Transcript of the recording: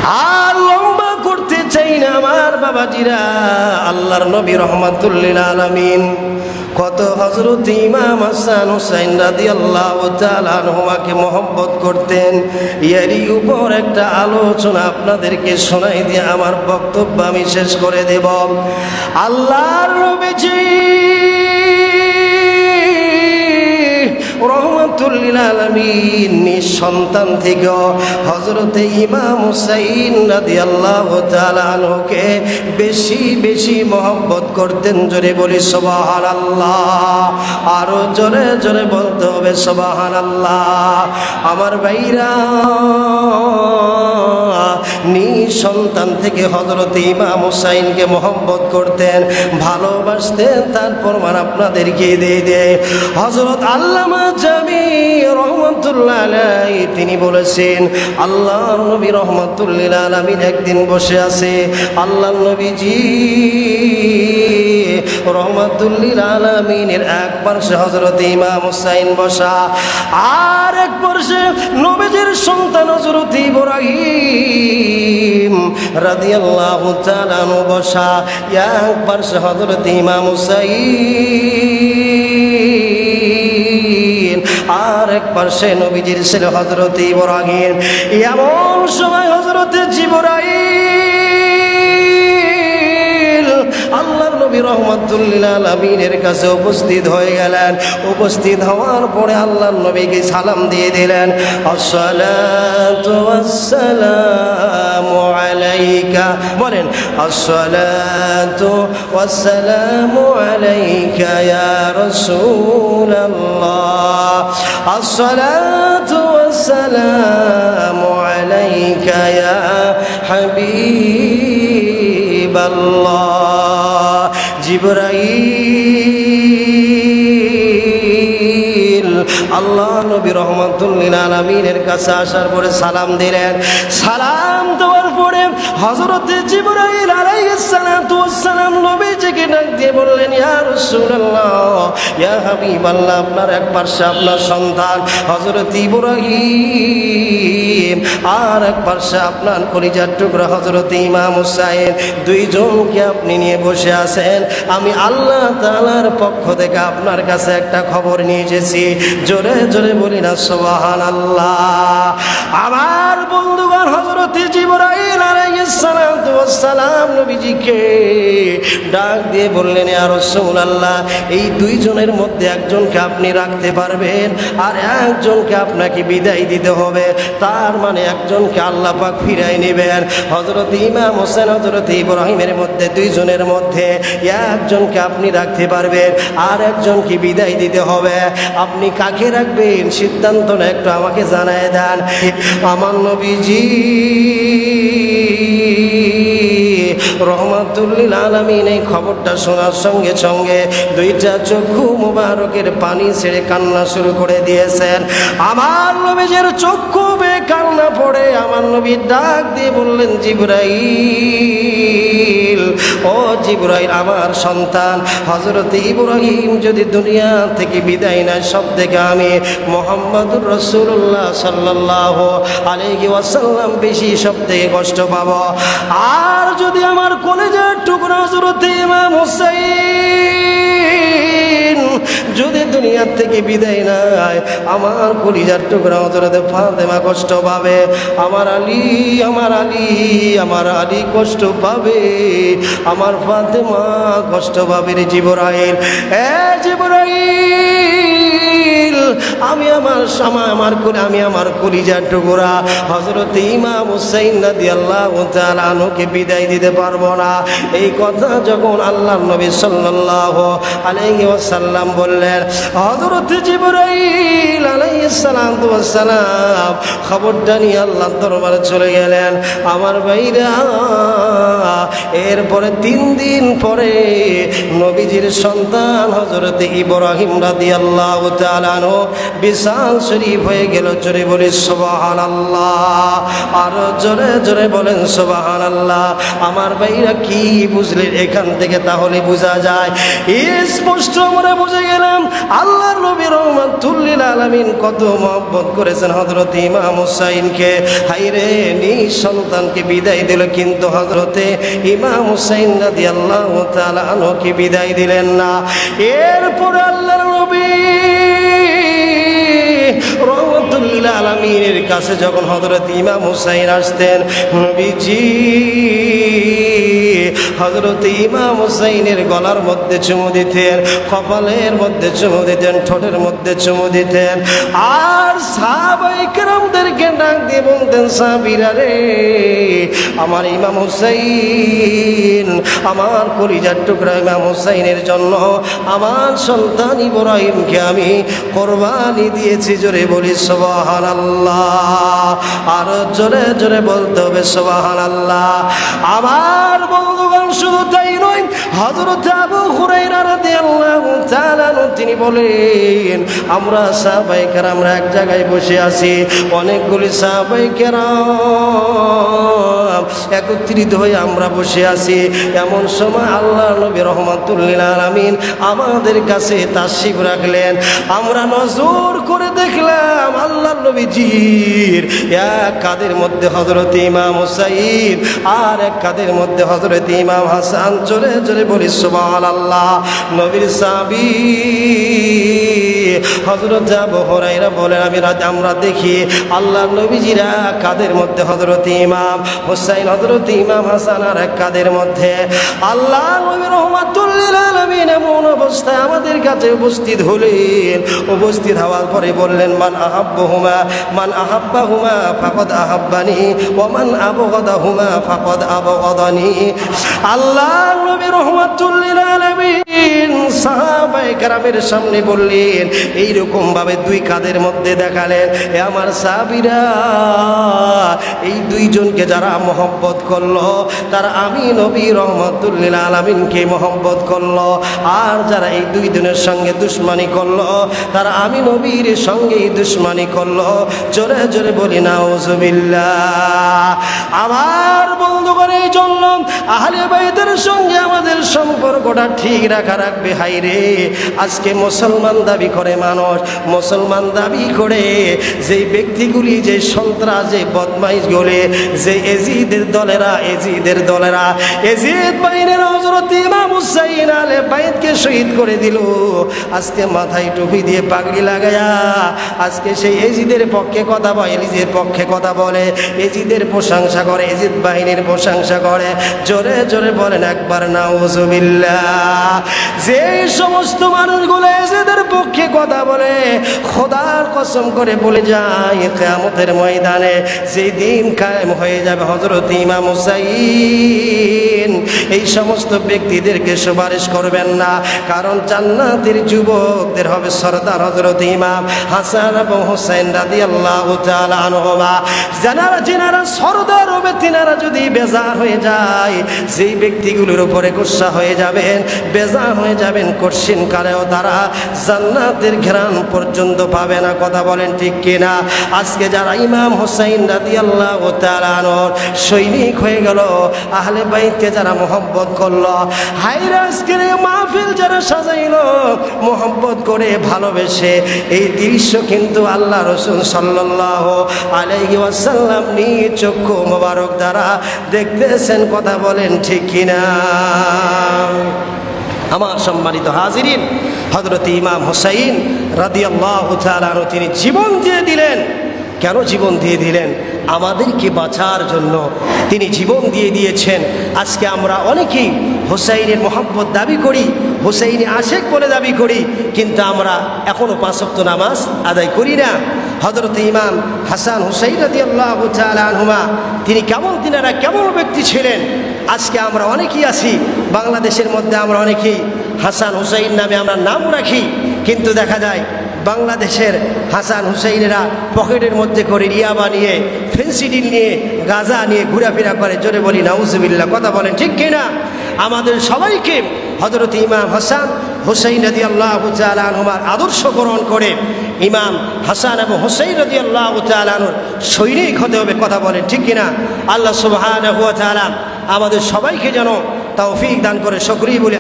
আর লম্বা করতে চাই না আমার বাবাজিরা, আল্লাহর নবী রহমাতুল লিল আলামিন কত হযরত ইমাম হাসান হুসাইন রাদিয়াল্লাহু তাআলা আনহুমাকে মহব্বত করতেন। এরই উপর একটা আলোচনা আপনাদেরকে শোনাই দিয়ে আমার বক্তব্য আমি শেষ করে দেব। আল্লাহর নবীজি রহমাতুল লিল আলামিন নিঃসন্তান থেকে হযরত ইমাম হুসাইন রাদিয়াল্লাহু তাআলা আনহুকে বেশি বেশি মহব্বত করতেন। জোরে বলি সুবহানাল্লাহ, আরো জোরে জোরে বলতে হবে সুবহানাল্লাহ। আমার ভাইরা, নিঃসন্তান থেকে হযরত ইমাম হুসাইনকে মহব্বত করতেন, ভালোবাসতেন। তার প্রমাণ আপনাদেরকে দিয়ে দেয় হযরত আল্লামা জামি রহমাতুল্লাহ আলাইহি তিনি বলেছেন, আল্লাহর নবী রহমাতুল লিল আলামিন একদিন বসে আছে, আল্লাহর নবীজি রহমাতুল লিল আলামিনের এক পাশে হযরত ইমাম হুসাইন বসা, আর এক পাশে নবীজির সন্তান হযরত ইব্রাহিম রাদিয়াল্লাহু তাআলা আনহু বসা, এক পাশে হযরত ইমাম হুসাইন, আর এক পাশে নবীজির ছেলে হযরত ইব্রাহিম। এমন সময় হযরত জিবরাইল আল্লাহর নবী রহমাতুল লিল আলামিনের কাছে উপস্থিত হয়ে গেলেন। উপস্থিত হওয়ার পরে আল্লাহর নবীকে সালাম দিয়ে দিলেন, আসসালাতু ওয়াসসালামু আলাইকা, বলেন আসসালাতু ওয়াসসালামু আলাইকা ইয়া রাসূলুল্লাহ, আসসালাতু ওয়াসসালামু আলাইকা ইয়া হাবিবাল্লাহ। জিবরাইল আল্লাহ নবী রহমাতুল লিল আলামিনের কাছে আসার পরে সালাম দিলেন। সালাম দেওয়ার পরে হযরত জিবরাইল আলাইহিস সালাতু ওয়াস সালাম নবীজিকে ডাক দিয়ে বললেন, ইয়া রাসূলুল্লাহ, ইয়া হাবিবাল্লাহ, আপনার এক পাশে আপনার সন্তান হযরত ইব্রাহিম, আর এক পাশে আপনার কলিজার টুকরা হযরত ইমাম হুসাইন, দুইজনকে আপনি নিয়ে বসে আছেন। আমি আল্লাহ তাআলার পক্ষ থেকে আপনার কাছে একটা খবর নিয়ে এসেছি। জোরে জোরে বলি না সুবহানাল্লাহ। আমার বন্ধুগণ, হযরত জিবরাইল আলাইহিস সালাতু ওয়াস সালাম নবীজিকে ডাক দিয়ে বললেন, ইয়া রাসূলুল্লাহ, এই দুইজনের মধ্যে একজনকে আপনি রাখতে পারবেন আর একজনকে আপনাকে বিদায় দিতে হবে। তার মানে একজনকে আল্লাহ পাক ফিরাই নেবেন। হযরত ইমাম হোসেন হযরত ইব্রাহিমের মধ্যে দুইজনের মধ্যে একজনকে আপনি রাখতে পারবেন আর একজনকে বিদায় দিতে হবে। আপনি কাকে রাখবেন সিদ্ধান্তটা একটু আমাকে জানায় দেন। আমার নবীজি রহমাতুল লিল আলামিন এই খবরটা শোনার সঙ্গে সঙ্গে দুইটা চক্ষু মুবারকের পানি ছেড়ে কান্না শুরু করে দিয়েছেন। আমার নবীজির চক্ষু বেয়ে কান্না পড়ে আমার নবী ডাক দিয়ে বললেন, জিবরাইল, ও জিবরাইল, আমার সন্তান হযরত ইব্রাহিম যদি দুনিয়া থেকে বিদায় নেয়, সব থেকে আমি মুহাম্মদুর রাসূলুল্লাহ সাল্লাল্লাহু আলাইহি ওয়াসাল্লাম বেশি সব থেকে কষ্ট পাবো। আর যদি আমার কলিজার টুকরা হযরত ইমাম হুসাইন যদি দুনিয়ার থেকে বিদায় নেয়, আমার কলিজার টুকরা হযরত ফাতেমা কষ্ট পাবে। আমার আলী, আমার আলী, আমার আলী কষ্ট পাবে। আমার ফাতেমা কষ্ট পাবে। রে জিবরাইল, এ জিবরাইল, আমি আমার কলিজার টুকরা হযরত ইমাম হুসাইন রাদিয়াল্লাহু তাআলা আনহুকে বিদায় দিতে পারবো না। এই কথা যখন আল্লাহর নবী সাল্লাল্লাহু আলাইহি ওয়াসাল্লাম বললেন, হযরত জিবরাইল আলাইহিস সালাতু ওয়াস সালাম খবরটা নিয়ে আল্লাহর দরবারে চলে গেলেন। আমার ভাইরা, এরপরে 3 দিন পরে নবীজির সন্তান হযরত ইব্রাহিম রাদিয়াল্লাহু তাআলা আনহু বিশাল শরীফ হয়ে গেল। জোরে বলি সুবহানাল্লাহ, আরো জোরে জোরে বলেন সুবহানাল্লাহ। আমার ভাইরা কি বুঝলেন এখান থেকে? তাহলে বোঝা যায়, স্পষ্ট আমরা বুঝে গেলাম আল্লাহর নবী রাহমাতুল লিল আলামিন কত মহব্বত করেছেন হযরত ইমাম হুসাইনকে। হায়রে নিজ সন্তানকে বিদায় দিল, কিন্তু হযরতে ইমাম হুসাইন রাদিয়াল্লাহু তাআলা আনহুকে বিদায় দিলেন না। এরপর আল্লাহর নবী রাহমাতুল লিল আলামিনের কাছে যখন হযরত ইমাম হুসাইন আসতেন, নবীজি হযরত ইমাম হুসাইনের গলার মধ্যে চুমু দিতেন, কপালের মধ্যে চুমু দিতেন, ঠোঁটের মধ্যে চুমু দিতেন। আর সাহাবায়ে কেরামদেরকে ডাক দিয়ে বলতেন, সাহাবীরা রে, আমার ইমাম হুসাইন, আমার কলিজার টুকরা ইমাম হুসাইনের জন্য আমার সন্তান ইব্রাহিমকে আমি কোরবানি দিয়েছি। জোরে বলি সুবহানাল্লাহ, আর জোরে জোরে বলতে হবে সুবহানাল্লাহ। আমার বন্ধুগণ, শুধু তাই নয়, হযরত আবু হুরায়রা রাদিয়াল্লাহু তাআলা তিনি বলেন, আমরা সাহাবায়ে কেরামরা এক জায়গায় বসে আছি, অনেকগুলি সাহাবায়ে কেরাম একত্রিত হয়ে আমরা বসে আছি। এমন সময় আল্লাহর নবী রাহমাতুল লিল আলামিন আমাদের কাছে তাশরিফ রাখলেন। আমরা নজর করে দেখলাম আল্লাহর নবীজির এক কাঁধের মধ্যে হযরত ইমাম হুসাইন, আর এক কাঁধের মধ্যে হযরত ইমাম হাসান। জোরে জোরে বলি সুবহানাল্লাহ। নবীর সাহাবী হযরত আবু হুরায়রা বলেন, আমরা দেখি আল্লাহর নবীজিরা কাঁধের মধ্যে হযরত ইমাম হুসাইন, হযরত ইমাম হাসান আর এক কাঁধের মধ্যে। আল্লাহর নবী রাহমাতুল লিল আলামিন এমন অবস্থায় আমাদের কাছে উপস্থিত হলেন। উপস্থিত হওয়ার পরে বললেন, মান আহাব্বাহুমা ফাকাদ আহাব্বানি ওয়া মান আবগাদাহুমা ফাকাদ আবগাদানি। আল্লাহর নবী রাহমাতুল লিল আলামিন সাহাবায়ে কেরামের সামনে বললেন, এইরকম ভাবে দুই কাঁধের মধ্যে দেখালেন, এ আমার সাহাবীরা, এই দুইজনকে যারা মহব্বত করলো তারা আমি নবী রাহমাতুল লিল আলামিনকে মহব্বত করলো, আর যারা এই দুই দিনের সঙ্গে দুশমনি করলো তারা আমি নবীর সঙ্গেই দুশমনি করলো। জোরে জোরে বলি নাউজুবিল্লাহ। আমার বন্ধুগণ, এই জন্য আহলে বাইতের সঙ্গে আমাদের সম্পর্কটা ঠিক রাখা রাখবে। হাইরে, আজকে মুসলমান দাবি করে মানুষ, মুসলমান দাবি করে যে ব্যক্তিগুলি, যে সন্ত্রাস, যে বদমাইশগুলি, যে এজিদের দলেরা এজিদ বাহিনীর হযরত ইমাম হুসাইন আলে বাইতকে শহীদ করে দিল। আজকে মাথায় টুপি দিয়ে পাগড়ি লাগায়া আজকে সেই এজিদের পক্ষে কথা বলে, এজিদের পক্ষে কথা বলে, এজিদের প্রশংসা করে, এজিদ বাহিনীর প্রশংসা করে। জোরে জোরে বলেন একবার নাউজুবিল্লাহ। যে সমস্ত মানুষগুলো এজিদের পক্ষে কথা বলে, খোদার কসম করে বলে যায়, কিয়ামতের ময়দানে যে দিন কায়েম হয়ে যাবে হযরত ইমাম হুসাইন এই সমস্ত ব্যক্তিদেরকে সুপারিশ করবেন না, কারণ জান্নাতের যুবকদের হবে সরদার হযরত ইমাম হাসান এবং হুসাইন রাদিয়াল্লাহু তাআলা আনহুমা। যারা সরদার হবে তিনারা যদি বেজার হয়ে যায়, যেই ব্যক্তিগুলোর উপরে গুসা হয়ে যাবেন, বেজার হয়ে যাবেন, কঠিন কালেও তারা জান্নাতের ঘ্রাণ পর্যন্ত পাবে না। কথা বলেন ঠিক কিনা? আজকে যারা ইমাম হুসাইন রাদিয়াল্লাহু তাআলা আনহুর সৈনিক হয়ে গেল, আহলে বাইতকে যারা মহব্বত করলো, হায়রে আজকের এই মাহফিল যারা সাজাইলো মহব্বত করে ভালোবেসে, এই দৃশ্য কিন্তু আল্লাহ রাসূল সাল্লাল্লাহু আলাইহি ওয়াসাল্লাম নিজ চক্ষু মোবারক দ্বারা দেখতেছেন। কথা বলেন ঠিক কিনা? আমার সম্মানিত হাজিরিন, হযরত ইমাম হুসাইন রাদিয়াল্লাহু তাআলা আনহু তিনি জীবন দিয়ে দিলেন। কেন জীবন দিয়ে দিলেন? আমাদেরকে বাঁচার জন্য তিনি জীবন দিয়ে দিয়েছেন। আজকে আমরা অনেকেই হুসাইনের মহব্বত দাবি করি, হুসাইনি আশেক বলে দাবি করি, কিন্তু আমরা এখনও 5 ওয়াক্ত নামাজ আদায় করি না। হযরত ইমাম হাসান হুসাইন রাদিয়াল্লাহু তাআলা আনহুমা তিনারা কেমন ব্যক্তি ছিলেন? আজকে আমরা অনেকেই আছি বাংলাদেশের মধ্যে, আমরা অনেকেই হাসান হুসাইন নামে আমরা নাম রাখি, কিন্তু দেখা যায় বাংলাদেশের হাসান হুসাইনেরা পকেটের মধ্যে করে রিয়াবা নিয়ে, ফেন্সিডিল নিয়ে, গাঁজা নিয়ে ঘোরাফেরা করে। জোরে বলি নাউজুবিল্লাহ। কথা বলেন ঠিক কিনা? আমাদের সবাইকে হযরত ইমাম হাসান হুসাইন রাদিয়াল্লাহু তাআলা আনহুমার আদর্শ গ্রহণ করে ইমাম হাসান এবং হুসাইন রাদিয়াল্লাহু তাআলা আনহুর সৈনিক হতে হবে। কথা বলেন ঠিক কিনা? আল্লাহ সুবহানাহু ওয়া তাআলা আমাদের সবাইকে যেন তৌফিক দান করে। শুকরিয়া বলে